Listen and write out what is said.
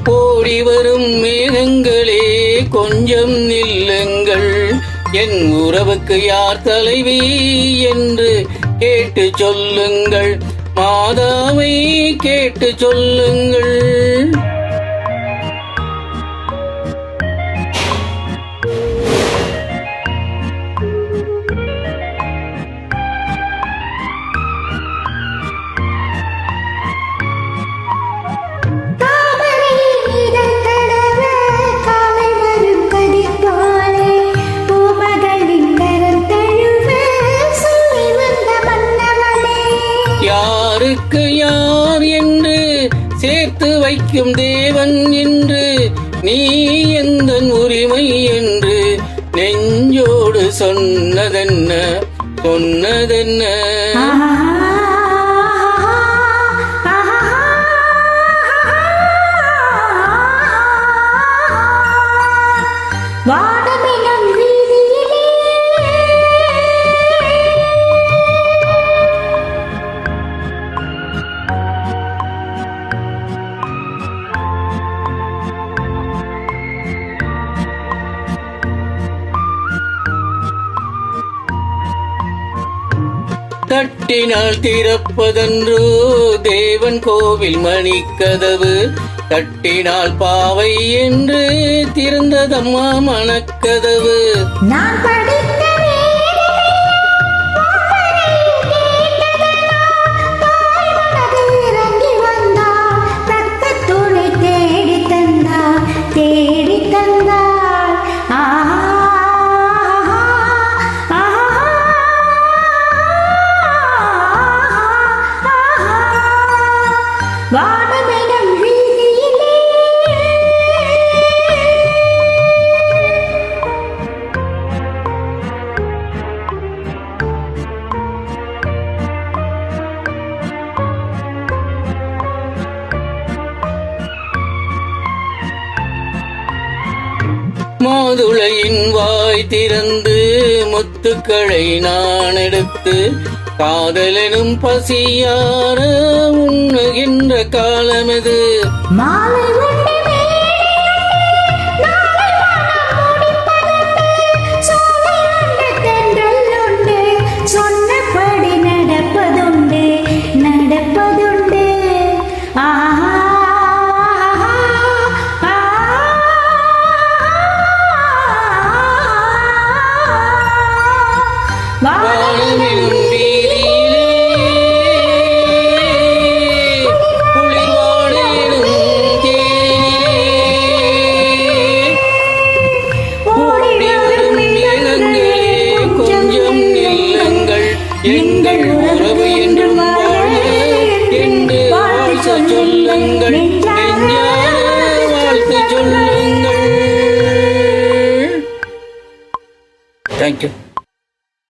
ஓடி வரும் மேகங்களே கொஞ்சம் நில்லுங்கள், என் உறவுக்கு யார் தலைவி என்று கேட்டு சொல்லுங்கள், மாதாவை கேட்டு சொல்லுங்கள். யாருக்கு யார் என்று சேர்த்து வைக்கும் தேவன் என்று, நீ எந்தன் உரிமை என்று நெஞ்சோடு சொன்னதென்ன சொன்னதென்ன. தட்டினால் திறப்பதன்றோ தேவன் கோவில் மணிக்கதவு, தட்டினால் பாவை என்று திறந்ததம்மா மனக்கதவு. நான் படித்த இறங்கி வந்தா தக்க துணை தேடி தந்தா தேடி தந்தா. வானமிடம் வீதியிலே மாதுளையின் வாய் திறந்து முத்துக்களை நான் எடுத்து, காதலெனும் பசியார உண்ணுகின்ற காலமெது. மாலை சொன்னபடி நடப்பதுண்டு நடப்பதுண்டு. வானமெனும் வீதியிலே குளிர்வாடெனும் தேனிலே ஓடி வரும் மேகங்களே கொஞ்சம் நில்லுங்கள், எங்கள் உறவு என்றும் வாழ என்று வாழ்த்து சொல்லுங்கள், நெஞ்சார வாழ்த்து சொல்லுங்கள். தேங்க்யூ.